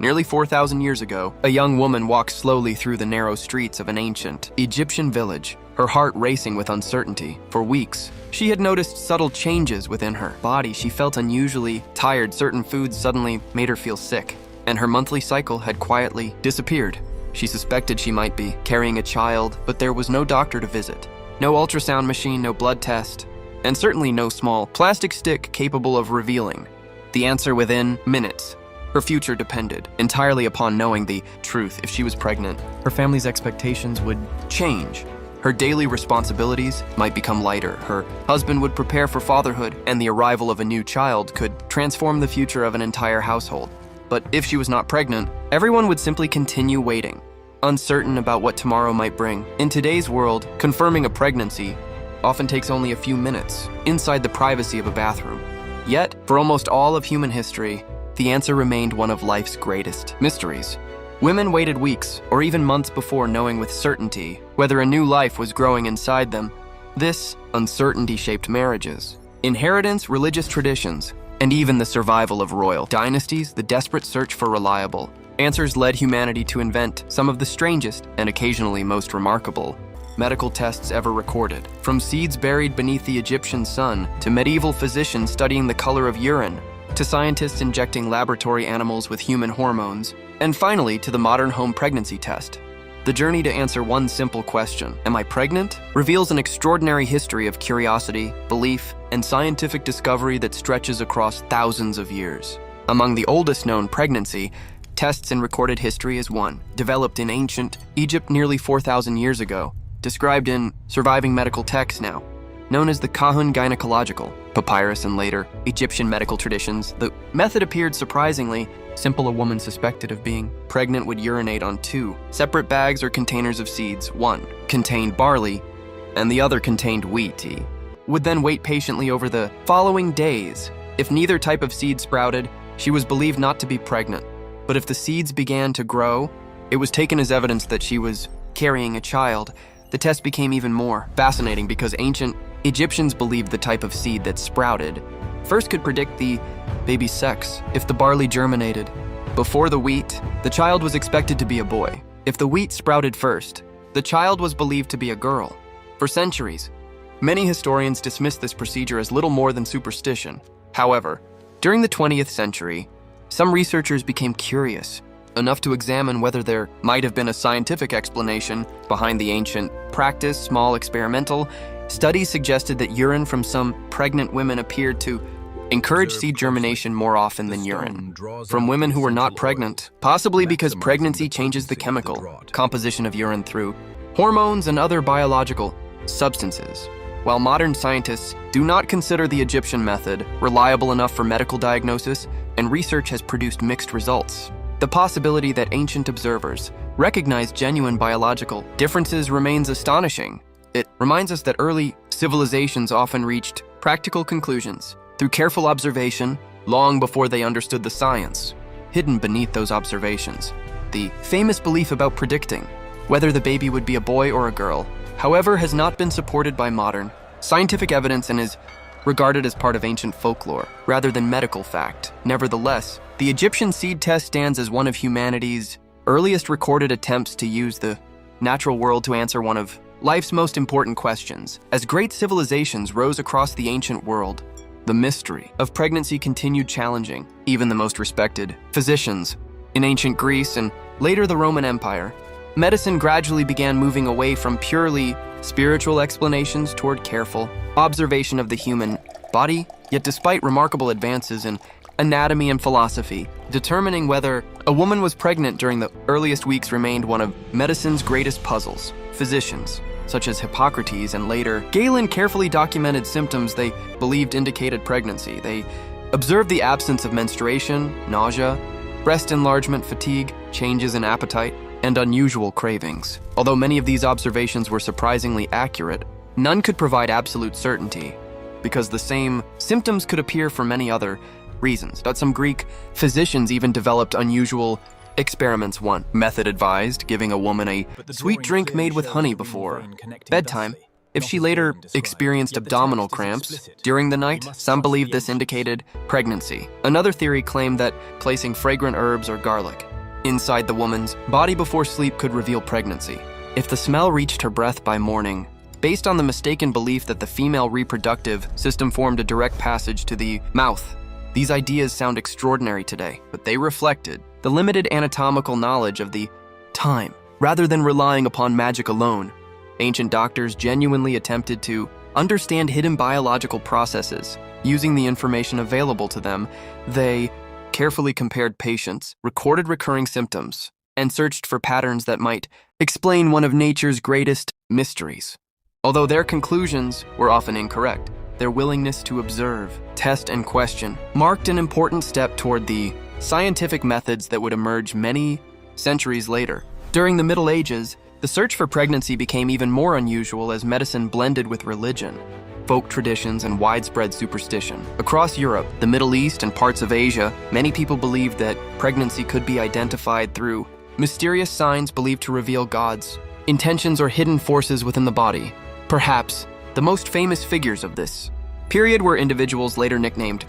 Nearly 4,000 years ago, a young woman walked slowly through the narrow streets of an ancient Egyptian village, her heart racing with uncertainty. For weeks, she had noticed subtle changes within her body. She felt unusually tired. Certain foods suddenly made her feel sick, and her monthly cycle had quietly disappeared. She suspected she might be carrying a child, but there was no doctor to visit. No ultrasound machine, no blood test, and certainly no small plastic stick capable of revealing the answer within minutes. Her future depended entirely upon knowing the truth. If she was pregnant, her family's expectations would change. Her daily responsibilities might become lighter. Her husband would prepare for fatherhood, and the arrival of a new child could transform the future of an entire household. But if she was not pregnant, everyone would simply continue waiting, uncertain about what tomorrow might bring. In today's world, confirming a pregnancy often takes only a few minutes inside the privacy of a bathroom. Yet, for almost all of human history, the answer remained one of life's greatest mysteries. Women waited weeks or even months before knowing with certainty whether a new life was growing inside them. This uncertainty shaped marriages, inheritance, religious traditions, and even the survival of royal dynasties. The desperate search for reliable answers led humanity to invent some of the strangest and occasionally most remarkable medical tests ever recorded. From seeds buried beneath the Egyptian sun, to medieval physicians studying the color of urine, to scientists injecting laboratory animals with human hormones, and finally to the modern home pregnancy test. The journey to answer one simple question, am I pregnant, reveals an extraordinary history of curiosity, belief, and scientific discovery that stretches across thousands of years. Among the oldest known pregnancy tests in recorded history is one, developed in ancient Egypt nearly 4,000 years ago, described in surviving medical texts now, known as the Kahun gynecological papyrus and later Egyptian medical traditions. The method appeared surprisingly simple. A woman suspected of being pregnant would urinate on two separate bags or containers of seeds. One contained barley and the other contained wheat. Would then wait patiently over the following days. If neither type of seed sprouted, she was believed not to be pregnant. But if the seeds began to grow, it was taken as evidence that she was carrying a child. The test became even more fascinating because ancient Egyptians believed the type of seed that sprouted first could predict the baby's sex. If the barley germinated before the wheat, the child was expected to be a boy. If the wheat sprouted first, the child was believed to be a girl. For centuries, many historians dismissed this procedure as little more than superstition. However, during the 20th century, some researchers became curious enough to examine whether there might have been a scientific explanation behind the ancient practice. Small experimental studies suggested that urine from some pregnant women appeared to encourage seed germination more often than urine from women who were not pregnant, possibly because pregnancy changes the chemical composition of urine through hormones and other biological substances. While modern scientists do not consider the Egyptian method reliable enough for medical diagnosis, and research has produced mixed results, the possibility that ancient observers recognized genuine biological differences remains astonishing. It reminds us that early civilizations often reached practical conclusions through careful observation long before they understood the science hidden beneath those observations. The famous belief about predicting whether the baby would be a boy or a girl, however, has not been supported by modern scientific evidence and is regarded as part of ancient folklore rather than medical fact. Nevertheless, the Egyptian seed test stands as one of humanity's earliest recorded attempts to use the natural world to answer one of life's most important questions. As great civilizations rose across the ancient world, the mystery of pregnancy continued challenging even the most respected physicians. In ancient Greece and later the Roman Empire, medicine gradually began moving away from purely spiritual explanations toward careful observation of the human body. Yet despite remarkable advances in anatomy and philosophy, determining whether a woman was pregnant during the earliest weeks remained one of medicine's greatest puzzles. Physicians, such as Hippocrates and later Galen, carefully documented symptoms they believed indicated pregnancy. They observed the absence of menstruation, nausea, breast enlargement, fatigue, changes in appetite, and unusual cravings. Although many of these observations were surprisingly accurate, none could provide absolute certainty, because the same symptoms could appear for many other reasons. But some Greek physicians even developed unusual experiments. One method advised giving a woman a sweet drink made with honey before bedtime. If she later experienced abdominal cramps during the night, some believed this indicated pregnancy. Another theory claimed that placing fragrant herbs or garlic inside the woman's body before sleep could reveal pregnancy. If the smell reached her breath by morning, based on the mistaken belief that the female reproductive system formed a direct passage to the mouth. These ideas sound extraordinary today, but they reflected the limited anatomical knowledge of the time. Rather than relying upon magic alone, ancient doctors genuinely attempted to understand hidden biological processes. Using the information available to them, they carefully compared patients, recorded recurring symptoms, and searched for patterns that might explain one of nature's greatest mysteries. Although their conclusions were often incorrect, their willingness to observe, test, and question marked an important step toward the scientific methods that would emerge many centuries later. During the Middle Ages, the search for pregnancy became even more unusual as medicine blended with religion, folk traditions, and widespread superstition. Across Europe, the Middle East, and parts of Asia, many people believed that pregnancy could be identified through mysterious signs believed to reveal God's intentions or hidden forces within the body. Perhaps the most famous figures of this period were individuals later nicknamed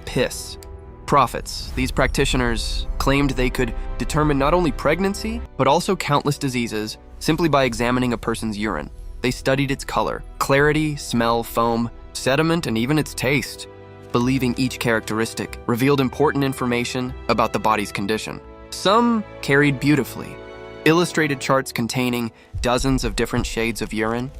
prophets. These practitioners claimed they could determine not only pregnancy, but also countless diseases simply by examining a person's urine. They studied its color, clarity, smell, foam, sediment, and even its taste, believing each characteristic revealed important information about the body's condition. Some carried beautifully illustrated charts containing dozens of different shades of urine,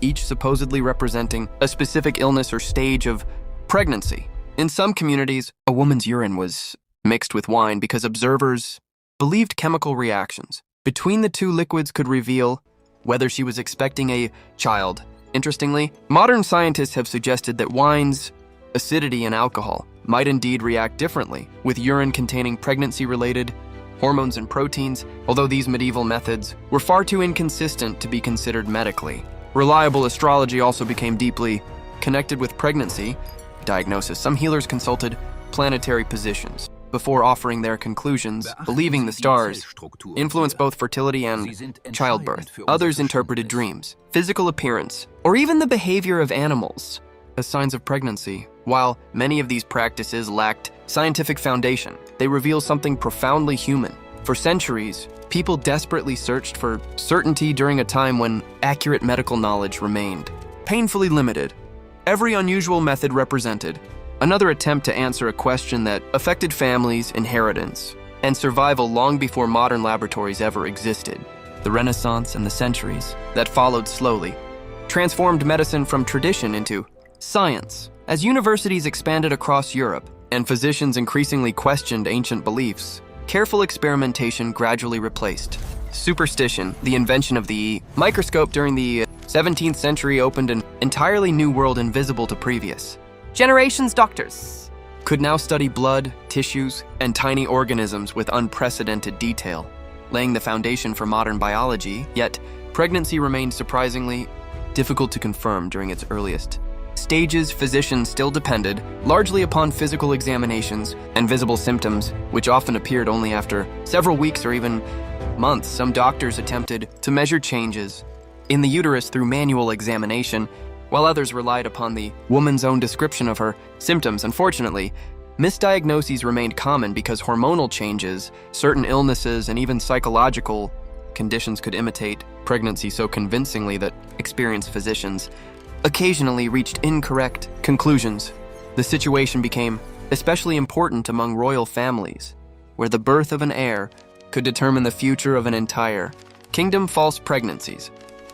each supposedly representing a specific illness or stage of pregnancy. In some communities, a woman's urine was mixed with wine because observers believed chemical reactions between the two liquids could reveal whether she was expecting a child. Interestingly, modern scientists have suggested that wine's acidity and alcohol might indeed react differently with urine containing pregnancy-related hormones and proteins, although these medieval methods were far too inconsistent to be considered medically. Reliable astrology also became deeply connected with pregnancy diagnosis. Some healers consulted planetary positions before offering their conclusions, believing the stars influenced both fertility and childbirth. Others interpreted dreams, physical appearance, or even the behavior of animals as signs of pregnancy. While many of these practices lacked scientific foundation, they reveal something profoundly human. For centuries, people desperately searched for certainty during a time when accurate medical knowledge remained painfully limited. Every unusual method represented another attempt to answer a question that affected families, inheritance, and survival long before modern laboratories ever existed. The Renaissance and the centuries that followed slowly transformed medicine from tradition into science. As universities expanded across Europe and physicians increasingly questioned ancient beliefs, careful experimentation gradually replaced superstition. The invention of the microscope during the 17th century opened an entirely new world invisible to previous generations. Doctors could now study blood, tissues, and tiny organisms with unprecedented detail, laying the foundation for modern biology. Yet, pregnancy remained surprisingly difficult to confirm during its earliest stages. Physicians still depended largely upon physical examinations and visible symptoms, which often appeared only after several weeks or even months. Some doctors attempted to measure changes in the uterus through manual examination, while others relied upon the woman's own description of her symptoms. Unfortunately, misdiagnoses remained common because hormonal changes, certain illnesses, and even psychological conditions could imitate pregnancy so convincingly that experienced physicians occasionally reached incorrect conclusions. The situation became especially important among royal families, where the birth of an heir could determine the future of an entire kingdom. False pregnancies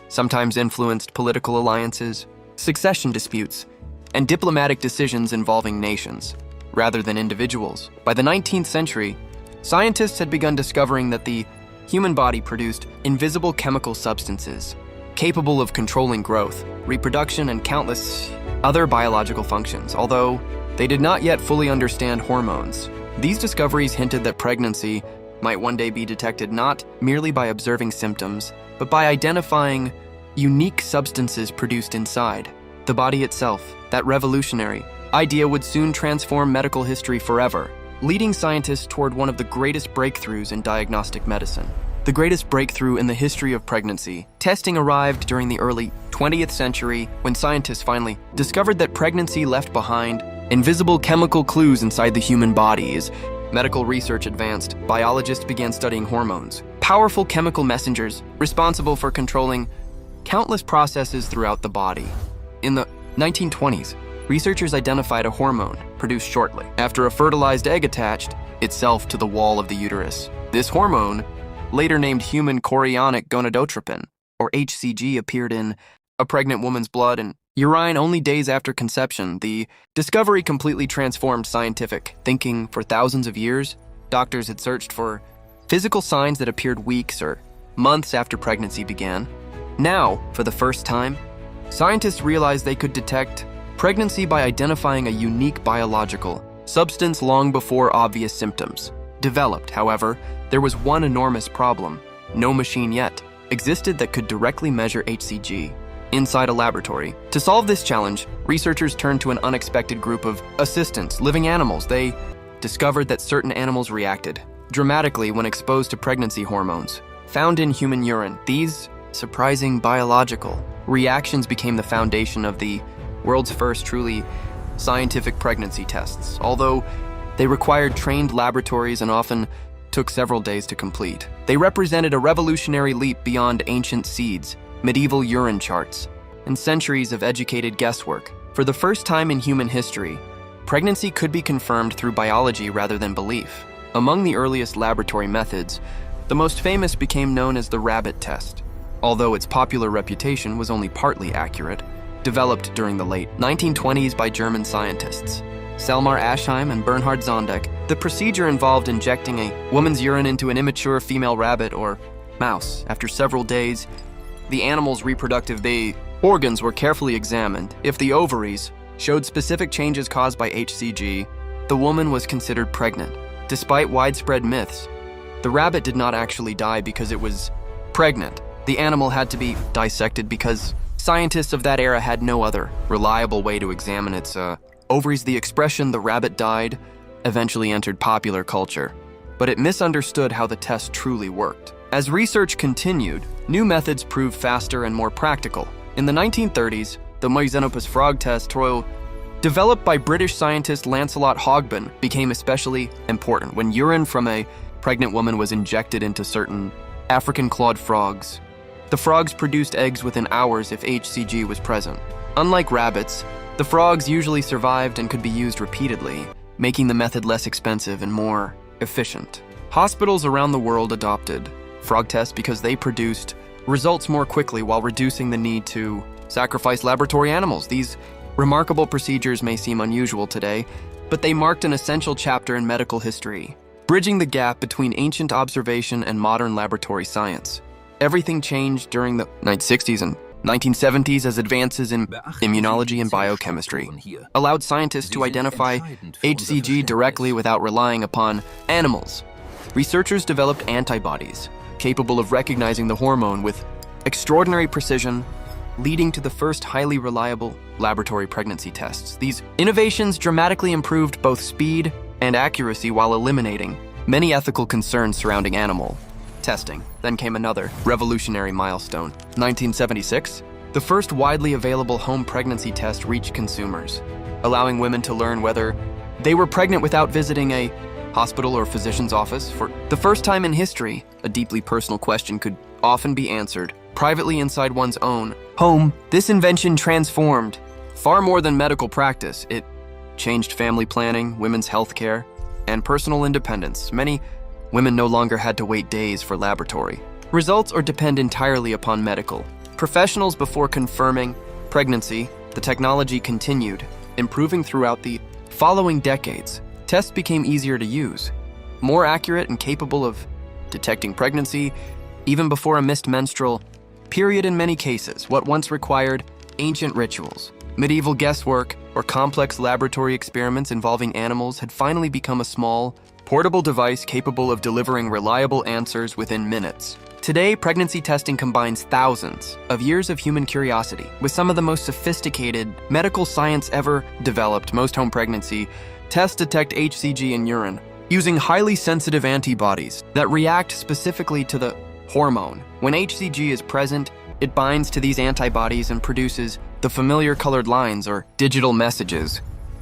sometimes influenced political alliances, succession disputes, and diplomatic decisions involving nations, rather than individuals. By the 19th century, scientists had begun discovering that the human body produced invisible chemical substances capable of controlling growth, reproduction, and countless other biological functions. Although they did not yet fully understand hormones, these discoveries hinted that pregnancy might one day be detected not merely by observing symptoms, but by identifying unique substances produced inside the body itself. That revolutionary idea would soon transform medical history forever, leading scientists toward one of the greatest breakthroughs in diagnostic medicine. The greatest breakthrough in the history of pregnancy testing arrived during the early 20th century, when scientists finally discovered that pregnancy left behind invisible chemical clues inside the human body. medical research advanced, biologists began studying hormones, powerful chemical messengers responsible for controlling countless processes throughout the body. In the 1920s, researchers identified a hormone produced shortly after a fertilized egg attached itself to the wall of the uterus. This hormone, later named human chorionic gonadotropin, or HCG, appeared in a pregnant woman's blood and urine only days after conception. The discovery completely transformed scientific thinking. For thousands of years, doctors had searched for physical signs that appeared weeks or months after pregnancy began. Now, for the first time, scientists realized they could detect pregnancy by identifying a unique biological substance long before obvious symptoms developed. However, there was one enormous problem. No machine yet existed that could directly measure HCG inside a laboratory. To solve this challenge, researchers turned to an unexpected group of assistants, living animals. They discovered that certain animals reacted dramatically when exposed to pregnancy hormones found in human urine. These surprising biological reactions became the foundation of the world's first truly scientific pregnancy tests, although they required trained laboratories and often took several days to complete. They represented a revolutionary leap beyond ancient seeds, medieval urine charts, and centuries of educated guesswork. For the first time in human history, pregnancy could be confirmed through biology rather than belief. Among the earliest laboratory methods, the most famous became known as the rabbit test, although its popular reputation was only partly accurate. Developed during the late 1920s by German scientists Selmar Aschheim and Bernhard Zondek, the procedure involved injecting a woman's urine into an immature female rabbit or mouse. After several days, the animal's reproductive organs were carefully examined. If the ovaries showed specific changes caused by HCG, the woman was considered pregnant. Despite widespread myths, the rabbit did not actually die because it was pregnant. The animal had to be dissected because scientists of that era had no other reliable way to examine its ovaries. The expression "the rabbit died" eventually entered popular culture, but it misunderstood how the test truly worked. As research continued, new methods proved faster and more practical. In the 1930s, the Xenopus frog test, developed by British scientist Lancelot Hogben, became especially important. When urine from a pregnant woman was injected into certain African clawed frogs, the frogs produced eggs within hours if HCG was present. Unlike rabbits, the frogs usually survived and could be used repeatedly, making the method less expensive and more efficient. Hospitals around the world adopted frog tests because they produced results more quickly while reducing the need to sacrifice laboratory animals. These remarkable procedures may seem unusual today, but they marked an essential chapter in medical history, bridging the gap between ancient observation and modern laboratory science. Everything changed during the 1960s and 1970s as advances in immunology and biochemistry allowed scientists to identify HCG directly without relying upon animals. Researchers developed antibodies capable of recognizing the hormone with extraordinary precision, leading to the first highly reliable laboratory pregnancy tests. These innovations dramatically improved both speed and accuracy while eliminating many ethical concerns surrounding animal testing. Then came another revolutionary milestone. 1976, the first widely available home pregnancy test reached consumers, allowing women to learn whether they were pregnant without visiting a hospital or physician's office. For the first time in history, a deeply personal question could often be answered privately inside one's own home. This invention transformed far more than medical practice. It changed family planning, women's health care, and personal independence. Many women no longer had to wait days for laboratory results or depend entirely upon medical professionals before confirming pregnancy. The technology continued improving throughout the following decades. Tests became easier to use, more accurate and capable of detecting pregnancy even before a missed menstrual period in many cases. What once required ancient rituals, medieval guesswork, or complex laboratory experiments involving animals had finally become a small, portable device capable of delivering reliable answers within minutes. Today, pregnancy testing combines thousands of years of human curiosity with some of the most sophisticated medical science ever developed. Most home pregnancy tests detect HCG in urine using highly sensitive antibodies that react specifically to the hormone. When HCG is present, it binds to these antibodies and produces the familiar colored lines or digital messages,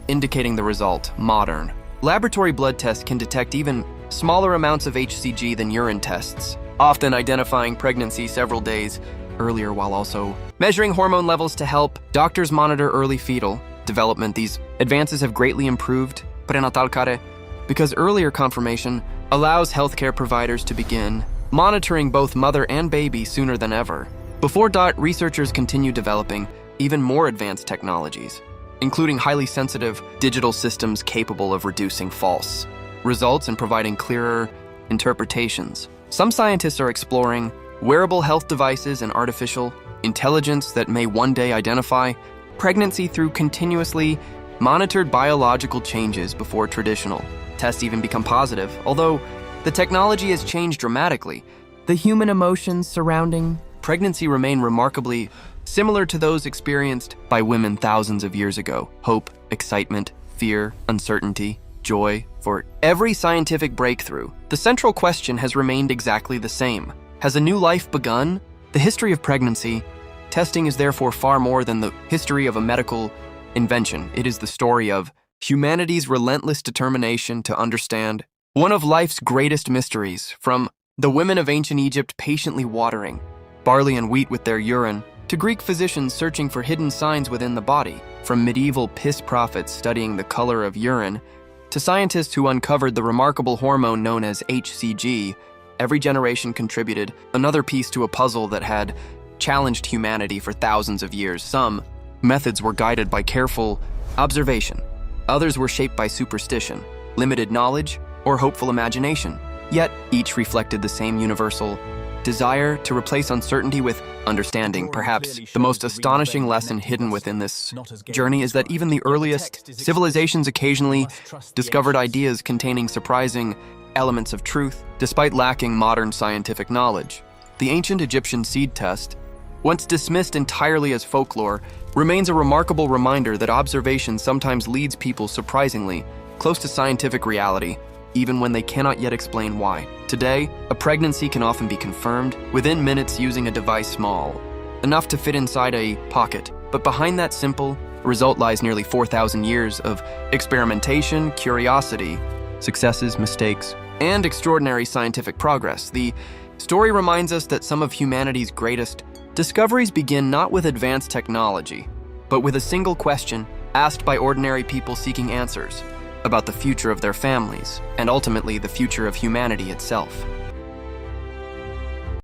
indicating the result. Modern Laboratory blood tests can detect even smaller amounts of HCG than urine tests, often identifying pregnancy several days earlier while also measuring hormone levels to help doctors monitor early fetal development. These advances have greatly improved prenatal care because earlier confirmation allows healthcare providers to begin monitoring both mother and baby sooner than ever. Before DOT, researchers continue developing even more advanced technologies, including highly sensitive digital systems capable of reducing false results and providing clearer interpretations. Some scientists are exploring wearable health devices and artificial intelligence that may one day identify pregnancy through continuously monitored biological changes before traditional tests even become positive. Although the technology has changed dramatically, the human emotions surrounding pregnancy remain remarkably similar to those experienced by women thousands of years ago. Hope, excitement, fear, uncertainty, joy. For every scientific breakthrough, the central question has remained exactly the same. Has a new life begun? The history of pregnancy testing is therefore far more than the history of a medical invention. It is the story of humanity's relentless determination to understand one of life's greatest mysteries, from the women of ancient Egypt patiently watering barley and wheat with their urine, to Greek physicians searching for hidden signs within the body, from medieval piss prophets studying the color of urine, to scientists who uncovered the remarkable hormone known as HCG. Every generation contributed another piece to a puzzle that had challenged humanity for thousands of years. Some methods were guided by careful observation. Others were shaped by superstition, limited knowledge, or hopeful imagination. Yet, each reflected the same universal desire to replace uncertainty with understanding. Perhaps the most astonishing lesson hidden within this journey is that even the earliest civilizations occasionally discovered ideas containing surprising elements of truth, despite lacking modern scientific knowledge. The ancient Egyptian seed test, once dismissed entirely as folklore, remains a remarkable reminder that observation sometimes leads people surprisingly close to scientific reality, even when they cannot yet explain why. Today, a pregnancy can often be confirmed within minutes using a device small enough to fit inside a pocket. But behind that simple result lies nearly 4,000 years of experimentation, curiosity, successes, mistakes, and extraordinary scientific progress. The story reminds us that some of humanity's greatest discoveries begin not with advanced technology, but with a single question asked by ordinary people seeking answers about the future of their families, and ultimately the future of humanity itself.